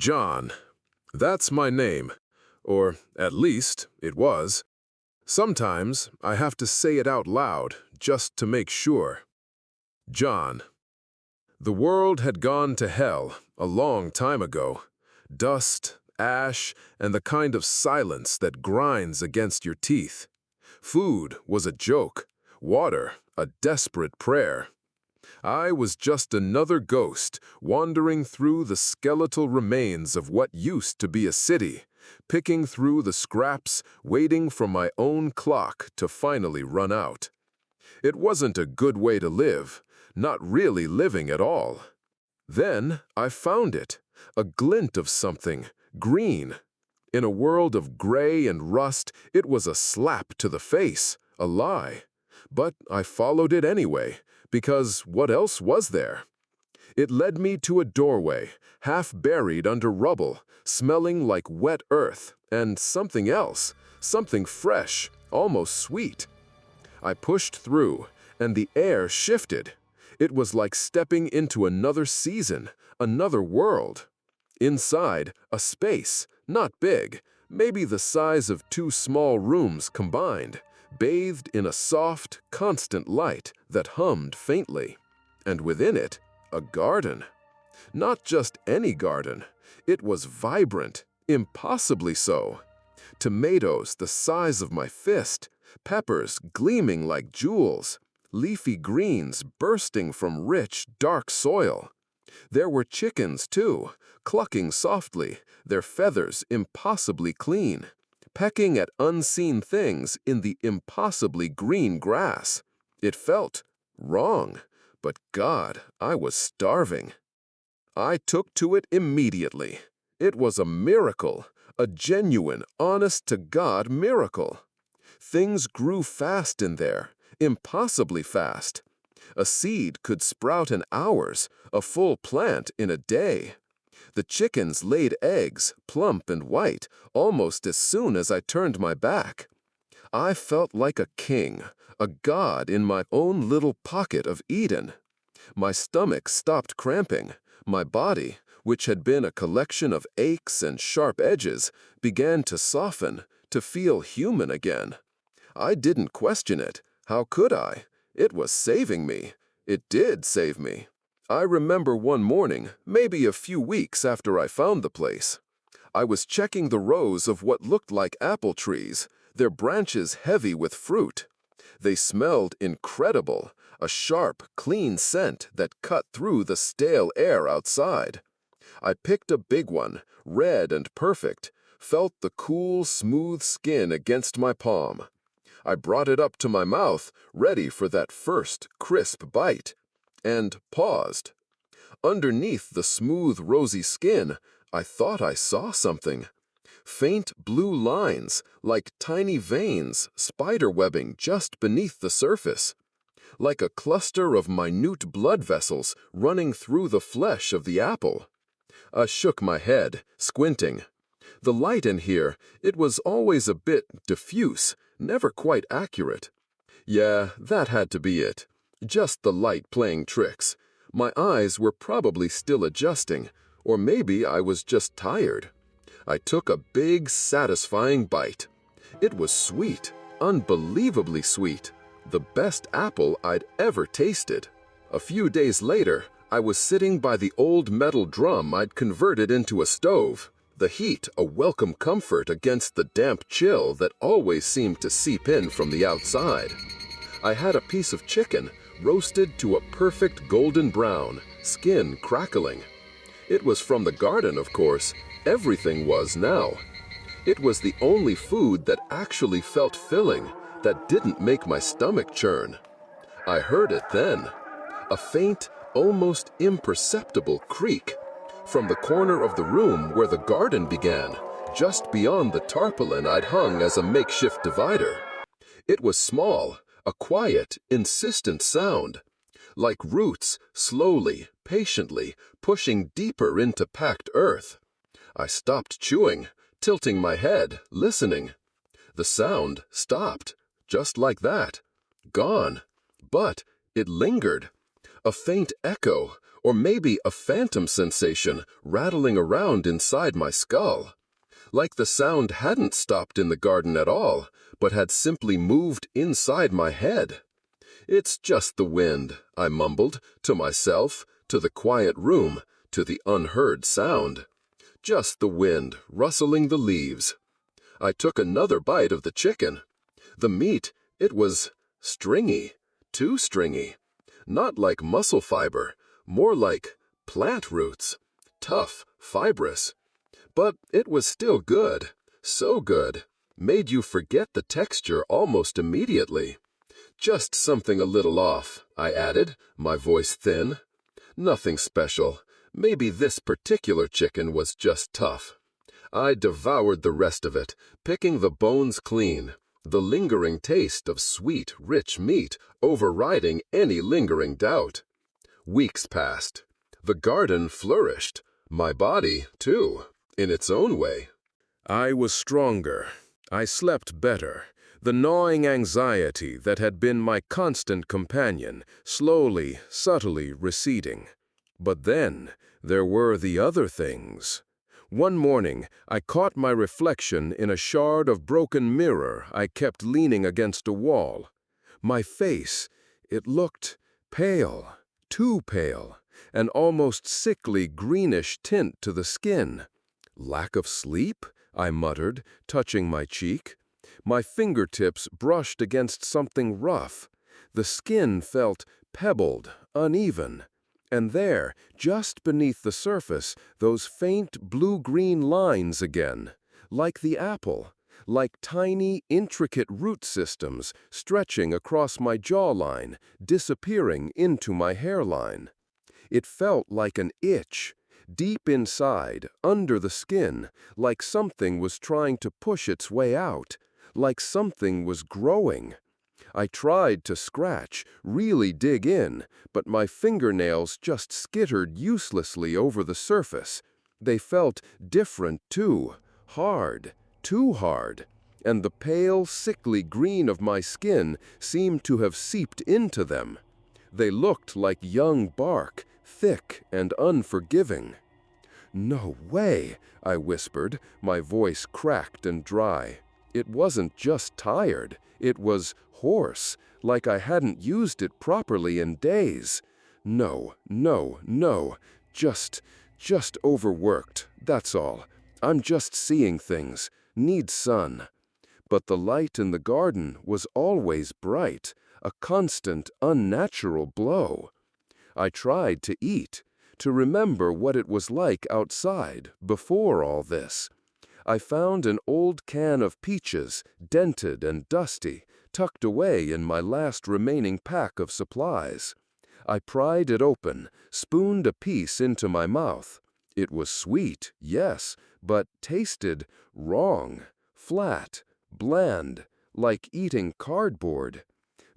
John. That's my name. Or at least, it was. Sometimes I have to say it out loud just to make sure. John. The world had gone to hell a long time ago. Dust, ash, and the kind of silence that grinds against your teeth. Food was a joke, water a desperate prayer. I was just another ghost wandering through the skeletal remains of what used to be a city, picking through the scraps, waiting for my own clock to finally run out. It wasn't a good way to live, not really living at all. Then I found it, a glint of something, green. In a world of gray and rust, it was a slap to the face, a lie. But I followed it anyway, because what else was there? It led me to a doorway, half buried under rubble, smelling like wet earth, and something else, something fresh, almost sweet. I pushed through, and the air shifted. It was like stepping into another season, another world. Inside, a space, not big, maybe the size of 2 small rooms combined, bathed in a soft, constant light that hummed faintly. And within it, a garden. Not just any garden. It was vibrant, impossibly so. Tomatoes the size of my fist, peppers gleaming like jewels, leafy greens bursting from rich, dark soil. There were chickens, too, clucking softly, their feathers impossibly clean, pecking at unseen things in the impossibly green grass. It felt wrong, but God, I was starving. I took to it immediately. It was a miracle, a genuine, honest-to-God miracle. Things grew fast in there, impossibly fast. A seed could sprout in hours, a full plant in a day. The chickens laid eggs, plump and white, almost as soon as I turned my back. I felt like a king, a god in my own little pocket of Eden. My stomach stopped cramping. My body, which had been a collection of aches and sharp edges, began to soften, to feel human again. I didn't question it. How could I? It was saving me. It did save me. I remember one morning, maybe a few weeks after I found the place. I was checking the rows of what looked like apple trees, their branches heavy with fruit. They smelled incredible, a sharp, clean scent that cut through the stale air outside. I picked a big one, red and perfect, felt the cool, smooth skin against my palm. I brought it up to my mouth, ready for that first, crisp bite, and paused. Underneath the smooth, rosy skin, I thought I saw something. Faint blue lines, like tiny veins, spider-webbing just beneath the surface. Like a cluster of minute blood vessels running through the flesh of the apple. I shook my head, squinting. The light in here, it was always a bit diffuse, never quite accurate. Yeah, that had to be it. Just the light playing tricks. My eyes were probably still adjusting, or maybe I was just tired. I took a big, satisfying bite. It was sweet, unbelievably sweet. The best apple I'd ever tasted. A few days later, I was sitting by the old metal drum I'd converted into a stove. The heat a welcome comfort against the damp chill that always seemed to seep in from the outside. I had a piece of chicken, roasted to a perfect golden brown, skin crackling. It was from the garden, of course. Everything was now. It was the only food that actually felt filling, that didn't make my stomach churn. I heard it then. A faint, almost imperceptible creak. From the corner of the room where the garden began, just beyond the tarpaulin I'd hung as a makeshift divider. It was small, a quiet, insistent sound. Like roots, slowly, patiently, pushing deeper into packed earth. I stopped chewing, tilting my head, listening. The sound stopped, just like that. Gone. But it lingered. A faint echo, Or maybe a phantom sensation rattling around inside my skull. Like the sound hadn't stopped in the garden at all, but had simply moved inside my head. "It's just the wind," I mumbled, to myself, to the quiet room, to the unheard sound. Just the wind rustling the leaves. I took another bite of the chicken. The meat, it was stringy, too stringy. Not like muscle fiber, more like plant roots. Tough, fibrous. But it was still good. So good. Made you forget the texture almost immediately. "Just something a little off," I added, my voice thin. "Nothing special. Maybe this particular chicken was just tough." I devoured the rest of it, picking the bones clean, the lingering taste of sweet, rich meat overriding any lingering doubt. Weeks passed. The garden flourished. My body, too, in its own way. I was stronger. I slept better. The gnawing anxiety that had been my constant companion, slowly, subtly receding. But then, there were the other things. One morning, I caught my reflection in a shard of broken mirror I kept leaning against a wall. My face, it looked pale, too pale, an almost sickly greenish tint to the skin. "Lack of sleep?" I muttered, touching my cheek. My fingertips brushed against something rough. The skin felt pebbled, uneven. And there, just beneath the surface, those faint blue-green lines again, like the apple, like tiny, intricate root systems stretching across my jawline, disappearing into my hairline. It felt like an itch, deep inside, under the skin, like something was trying to push its way out, like something was growing. I tried to scratch, really dig in, but my fingernails just skittered uselessly over the surface. They felt different too, hard, too hard, and the pale, sickly green of my skin seemed to have seeped into them. They looked like young bark, thick and unforgiving. "No way," I whispered, my voice cracked and dry. It wasn't just tired, it was hoarse, like I hadn't used it properly in days. "No, no, no, just overworked, that's all. I'm just seeing things, need sun." But the light in the garden was always bright, a constant, unnatural glow. I tried to eat, to remember what it was like outside before all this. I found an old can of peaches, dented and dusty, tucked away in my last remaining pack of supplies. I pried it open, spooned a piece into my mouth. It was sweet, yes, but tasted wrong, flat, bland, like eating cardboard.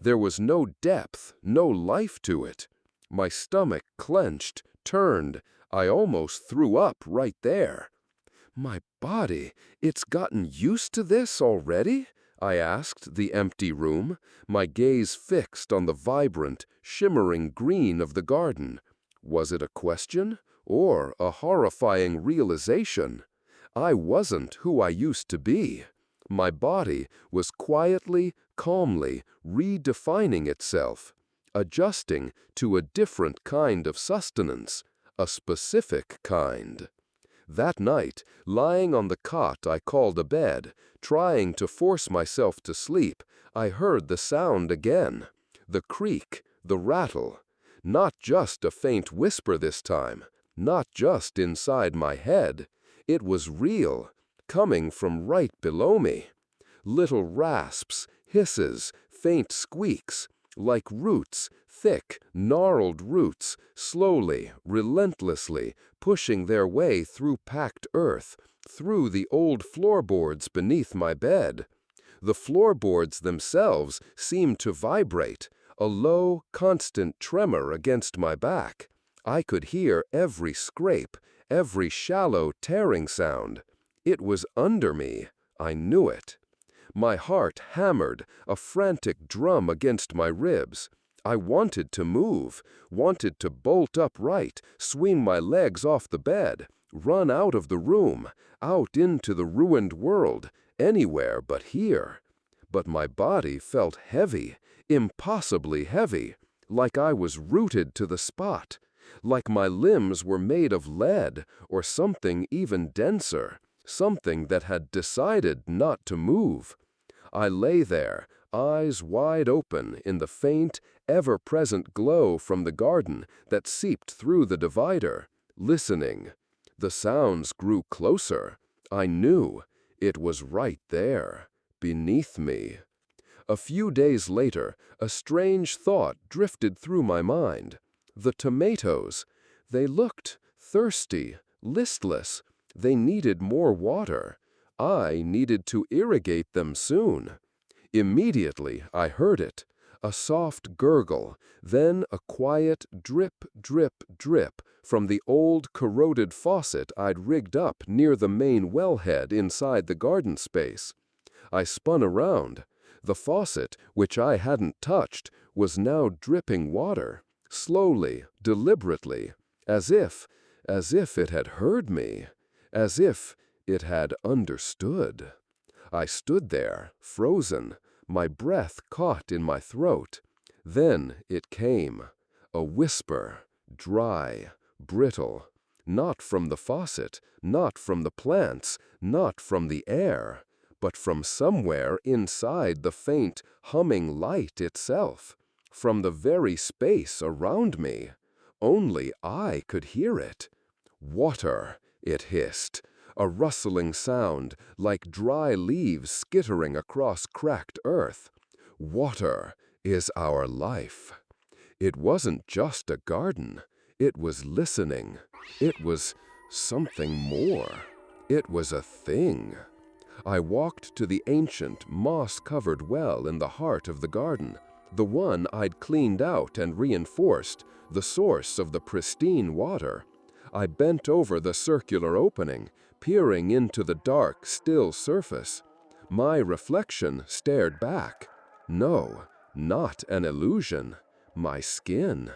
There was no depth, no life to it. My stomach clenched, turned. I almost threw up right there. "My body, it's gotten used to this already?" I asked the empty room, my gaze fixed on the vibrant, shimmering green of the garden. Was it a question or a horrifying realization? I wasn't who I used to be. My body was quietly, calmly redefining itself, adjusting to a different kind of sustenance, a specific kind. That night, lying on the cot I called a bed, trying to force myself to sleep, I heard the sound again. The creak, the rattle. Not just a faint whisper this time, not just inside my head. It was real, coming from right below me. Little rasps, hisses, faint squeaks, like roots, thick, gnarled roots, slowly, relentlessly, pushing their way through packed earth, through the old floorboards beneath my bed. The floorboards themselves seemed to vibrate, a low, constant tremor against my back. I could hear every scrape, every shallow tearing sound. It was under me. I knew it. My heart hammered, a frantic drum against my ribs. I wanted to move, wanted to bolt upright, swing my legs off the bed, run out of the room, out into the ruined world, anywhere but here. But my body felt heavy, impossibly heavy, like I was rooted to the spot, like my limbs were made of lead or something even denser, something that had decided not to move. I lay there, eyes wide open in the faint, ever-present glow from the garden that seeped through the divider, listening. The sounds grew closer. I knew it was right there, beneath me. A few days later, a strange thought drifted through my mind. The tomatoes, they looked thirsty, listless. They needed more water. I needed to irrigate them soon. Immediately, I heard it. A soft gurgle, then a quiet drip, drip, drip from the old corroded faucet I'd rigged up near the main wellhead inside the garden space. I spun around. The faucet, which I hadn't touched, was now dripping water, slowly, deliberately, as if it had heard me, as if it had understood. I stood there, frozen, my breath caught in my throat. Then it came, a whisper, dry, brittle, not from the faucet, not from the plants, not from the air, but from somewhere inside the faint, humming light itself, from the very space around me. Only I could hear it. Water, it hissed, a rustling sound like dry leaves skittering across cracked earth. Water is our life. It wasn't just a garden. It was listening. It was something more. It was a thing. I walked to the ancient, moss-covered well in the heart of the garden, the one I'd cleaned out and reinforced, the source of the pristine water. I bent over the circular opening, peering into the dark, still surface. My reflection stared back. No, not an illusion. My skin.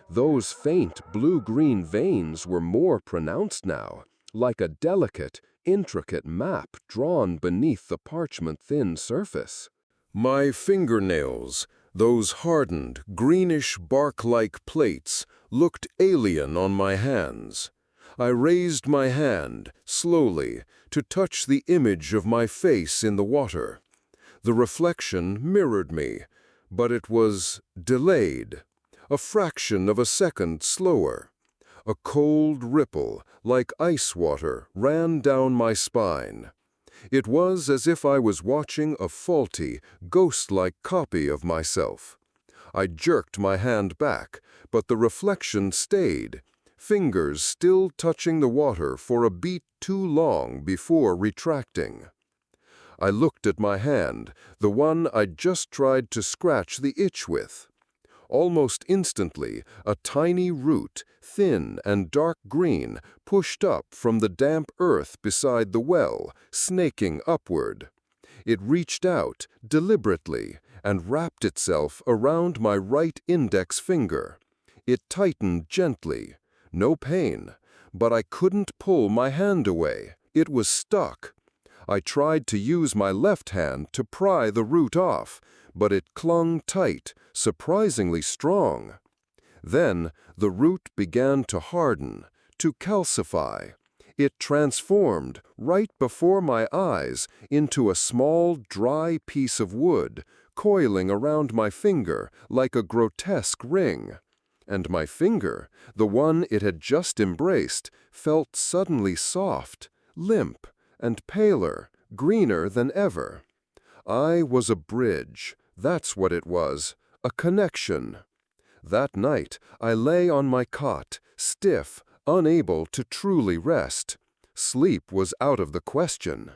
Those faint blue-green veins were more pronounced now, like a delicate, intricate map drawn beneath the parchment-thin surface. My fingernails, those hardened, greenish bark-like plates, looked alien on my hands. I raised my hand, slowly, to touch the image of my face in the water. The reflection mirrored me, but it was delayed, a fraction of a second slower. A cold ripple, like ice water, ran down my spine. It was as if I was watching a faulty, ghost-like copy of myself. I jerked my hand back, but the reflection stayed, fingers still touching the water for a beat too long before retracting. I looked at my hand, the one I'd just tried to scratch the itch with. Almost instantly, a tiny root, thin and dark green, pushed up from the damp earth beside the well, snaking upward. It reached out, deliberately, and wrapped itself around my right index finger. It tightened gently. No pain, but I couldn't pull my hand away. It was stuck. I tried to use my left hand to pry the root off, but it clung tight, surprisingly strong. Then the root began to harden, to calcify. It transformed, right before my eyes, into a small, dry piece of wood, coiling around my finger like a grotesque ring. And my finger, the one it had just embraced, felt suddenly soft, limp, and paler, greener than ever. I was a bridge, that's what it was, a connection. That night, I lay on my cot, stiff, unable to truly rest. Sleep was out of the question.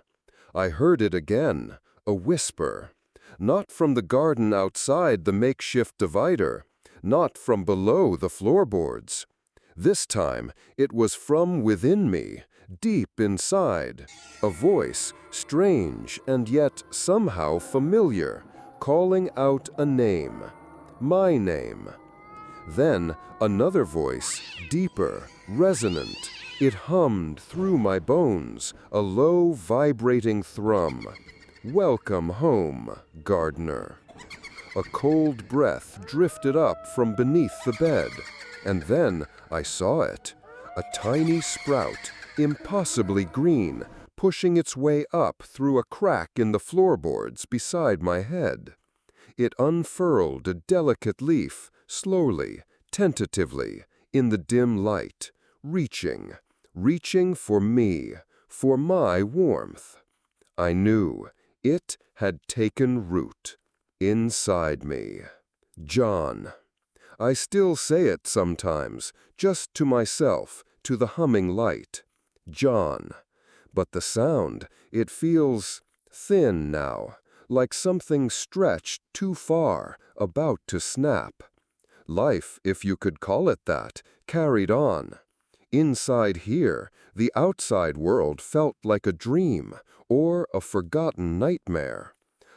I heard it again, a whisper. Not from the garden outside the makeshift divider, not from below the floorboards. This time, it was from within me, deep inside. A voice, strange and yet somehow familiar, calling out a name. my name. Then another voice, deeper, resonant. It hummed through my bones, a low, vibrating thrum. Welcome home, gardener. A cold breath drifted up from beneath the bed, and then I saw it. A tiny sprout, impossibly green, pushing its way up through a crack in the floorboards beside my head. It unfurled a delicate leaf, slowly, tentatively, in the dim light, reaching for me, for my warmth. I knew it had taken root inside me. John. I still say it sometimes, just to myself, to the humming light. John. But the sound, it feels thin now, like something stretched too far, about to snap. Life, if you could call it that, carried on. Inside here, the outside world felt like a dream, or a forgotten nightmare.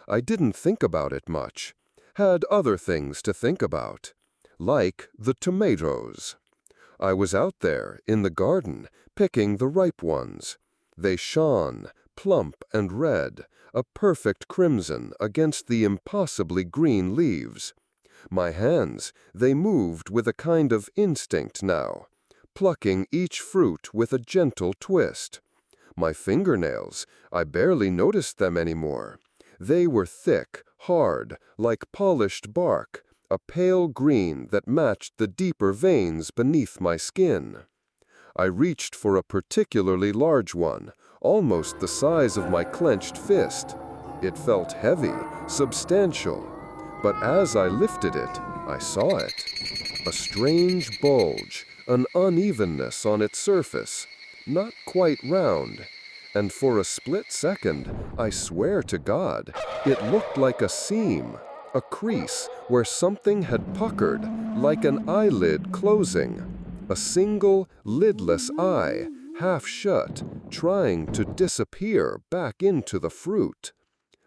I didn't think about it much. Had other things to think about. Like the tomatoes. I was out there, in the garden, picking the ripe ones. They shone, plump and red, a perfect crimson against the impossibly green leaves. My hands, they moved with a kind of instinct now, plucking each fruit with a gentle twist. My fingernails, I barely noticed them anymore. They were thick, hard, like polished bark, a pale green that matched the deeper veins beneath my skin. I reached for a particularly large one, almost the size of my clenched fist. It felt heavy, substantial, but as I lifted it, I saw it. A strange bulge, an unevenness on its surface, not quite round. And for a split second, I swear to God, it looked like a seam, a crease where something had puckered, like an eyelid closing. A single, lidless eye, half shut, trying to disappear back into the fruit.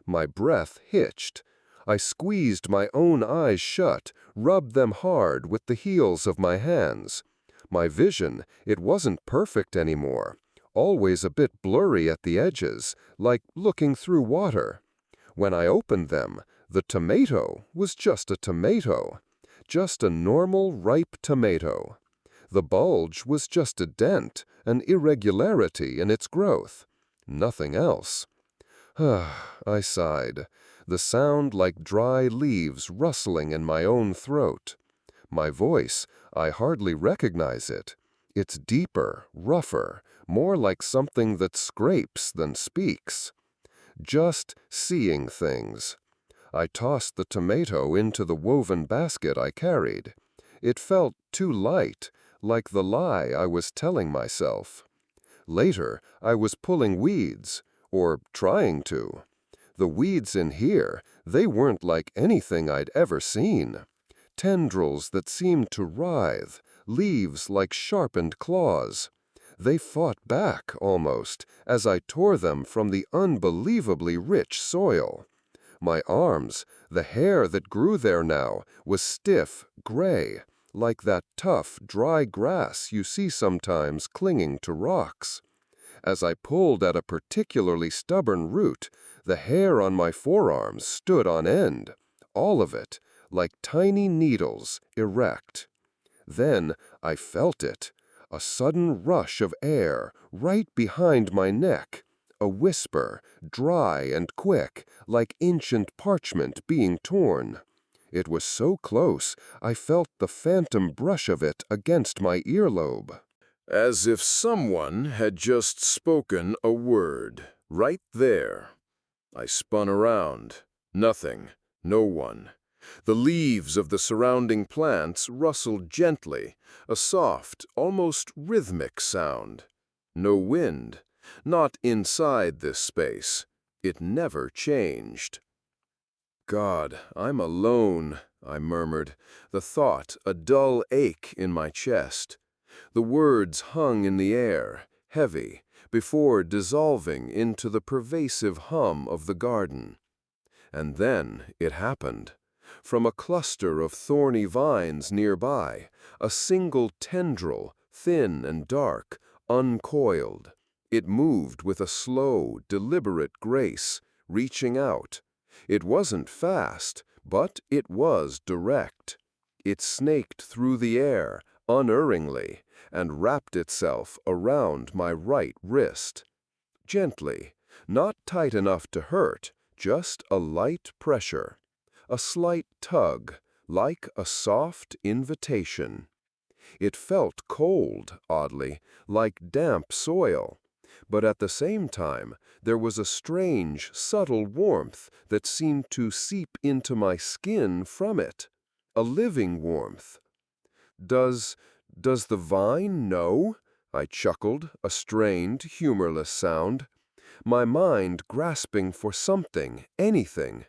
My breath hitched. I squeezed my own eyes shut, rubbed them hard with the heels of my hands. My vision, it wasn't perfect anymore, always a bit blurry at the edges, like looking through water. When I opened them, the tomato was just a tomato, just a normal ripe tomato. The bulge was just a dent, an irregularity in its growth. Nothing else. I sighed, the sound like dry leaves rustling in my own throat. My voice, I hardly recognize it. It's deeper, rougher, more like something that scrapes than speaks. Just seeing things. I tossed the tomato into the woven basket I carried. It felt too light, like the lie I was telling myself. Later, I was pulling weeds, or trying to. The weeds in here, they weren't like anything I'd ever seen. Tendrils that seemed to writhe, leaves like sharpened claws. They fought back, almost, as I tore them from the unbelievably rich soil. My arms, the hair that grew there now, was stiff, gray, like that tough, dry grass you see sometimes clinging to rocks. As I pulled at a particularly stubborn root, the hair on my forearms stood on end, all of it, like tiny needles, erect. Then I felt it, a sudden rush of air right behind my neck, a whisper, dry and quick, like ancient parchment being torn. It was so close, I felt the phantom brush of it against my earlobe. As if someone had just spoken a word, right there. I spun around. Nothing. No one. The leaves of the surrounding plants rustled gently, a soft, almost rhythmic sound. No wind. Not inside this space. It never changed. God, I'm alone, I murmured, the thought a dull ache in my chest. The words hung in the air, heavy, before dissolving into the pervasive hum of the garden. And then it happened. From a cluster of thorny vines nearby, a single tendril, thin and dark, uncoiled. It moved with a slow, deliberate grace, reaching out. It wasn't fast, but it was direct. It snaked through the air, unerringly, and wrapped itself around my right wrist. Gently, not tight enough to hurt, just a light pressure. A slight tug, like a soft invitation. It felt cold, oddly, like damp soil. But at the same time, there was a strange, subtle warmth that seemed to seep into my skin from it. A living warmth. Does the vine know? I chuckled, a strained, humorless sound. My mind grasping for something, anything.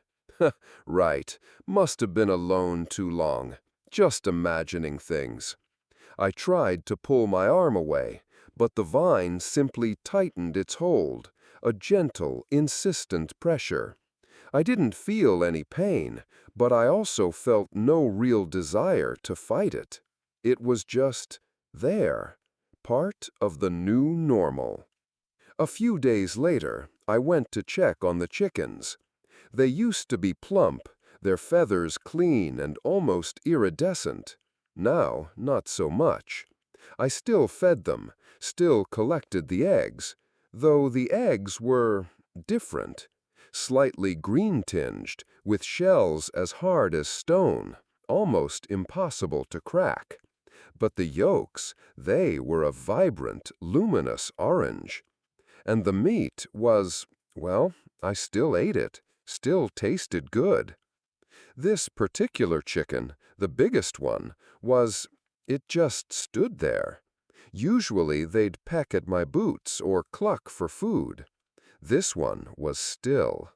Right, must have been alone too long, just imagining things. I tried to pull my arm away, but the vine simply tightened its hold, a gentle, insistent pressure. I didn't feel any pain, but I also felt no real desire to fight it. It was just there, part of the new normal. A few days later, I went to check on the chickens. They used to be plump, their feathers clean and almost iridescent. Now, not so much. I still fed them, still collected the eggs, though the eggs were different. Slightly green-tinged, with shells as hard as stone, almost impossible to crack. But the yolks, they were a vibrant, luminous orange. And the meat was, well, I still ate it, still tasted good. This particular chicken, the biggest one, it just stood there. Usually they'd peck at my boots or cluck for food. This one was still.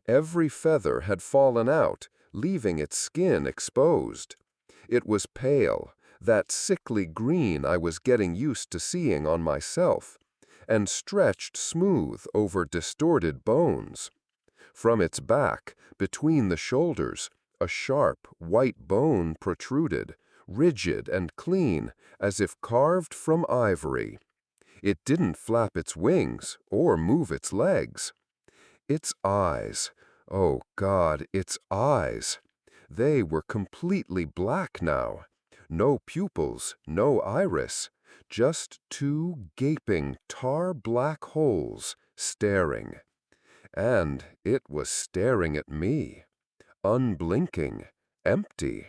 Every feather had fallen out, leaving its skin exposed. It was pale, that sickly green I was getting used to seeing on myself, and stretched smooth over distorted bones. From its back, between the shoulders, a sharp, white bone protruded, rigid and clean, as if carved from ivory. It didn't flap its wings or move its legs. Its eyes, oh God, its eyes. They were completely black now. No pupils, no iris, just two gaping tar-black holes, staring. And it was staring at me, unblinking, empty.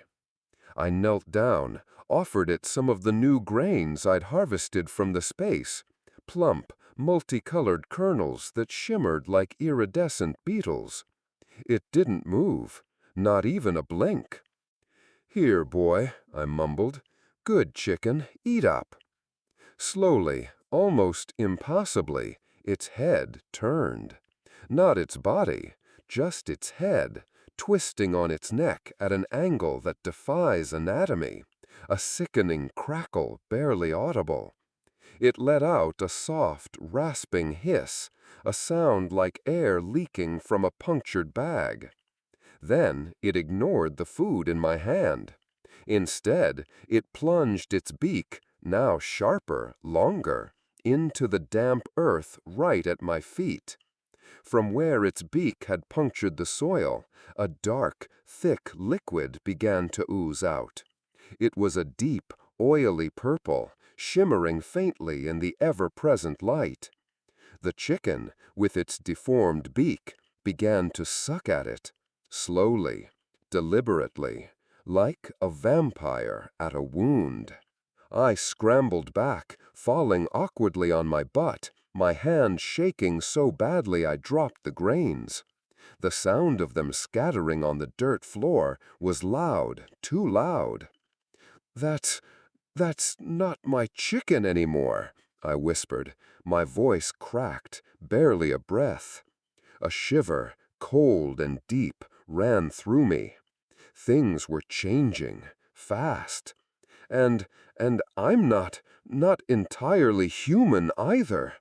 I knelt down, offered it some of the new grains I'd harvested from the space, plump, multicolored kernels that shimmered like iridescent beetles. It didn't move, not even a blink. "Here, boy," I mumbled. "Good chicken, eat up." Slowly, almost impossibly, its head turned. Not its body, just its head, twisting on its neck at an angle that defies anatomy, a sickening crackle barely audible. It let out a soft, rasping hiss, a sound like air leaking from a punctured bag. Then it ignored the food in my hand. Instead, it plunged its beak, now sharper, longer, into the damp earth right at my feet. From where its beak had punctured the soil, a dark, thick liquid began to ooze out. It was a deep, oily purple, shimmering faintly in the ever-present light. The chicken, with its deformed beak, began to suck at it, slowly, deliberately, like a vampire at a wound. I scrambled back, falling awkwardly on my butt, my hand shaking so badly I dropped the grains. The sound of them scattering on the dirt floor was loud, too loud. That's not my chicken anymore," I whispered, my voice cracked, barely a breath. A shiver, cold and deep, ran through me. Things were changing, fast. And I'm not entirely human either.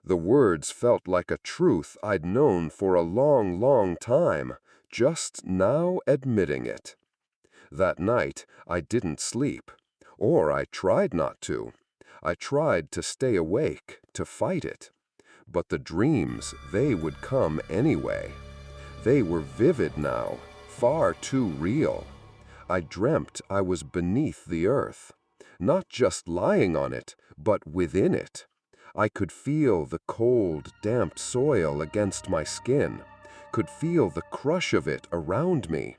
The words felt like a truth I'd known for a long, long time, just now admitting it. That night, I didn't sleep. Or I tried not to. I tried to stay awake, to fight it. But the dreams, they would come anyway. They were vivid now, far too real. I dreamt I was beneath the earth, not just lying on it, but within it. I could feel the cold, damp soil against my skin, could feel the crush of it around me.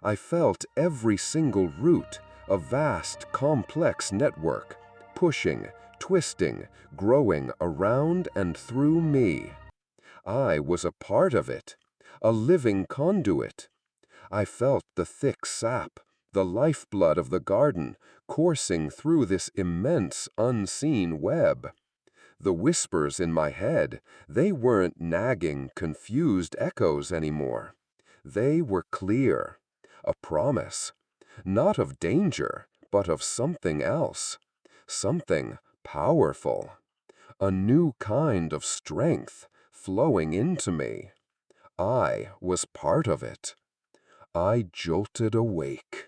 I felt every single root, a vast, complex network, pushing, twisting, growing around and through me. I was a part of it, a living conduit. I felt the thick sap, the lifeblood of the garden, coursing through this immense, unseen web. The whispers in my head, they weren't nagging, confused echoes anymore. They were clear, a promise, not of danger, but of something else, something powerful, a new kind of strength flowing into me. I was part of it. I jolted awake.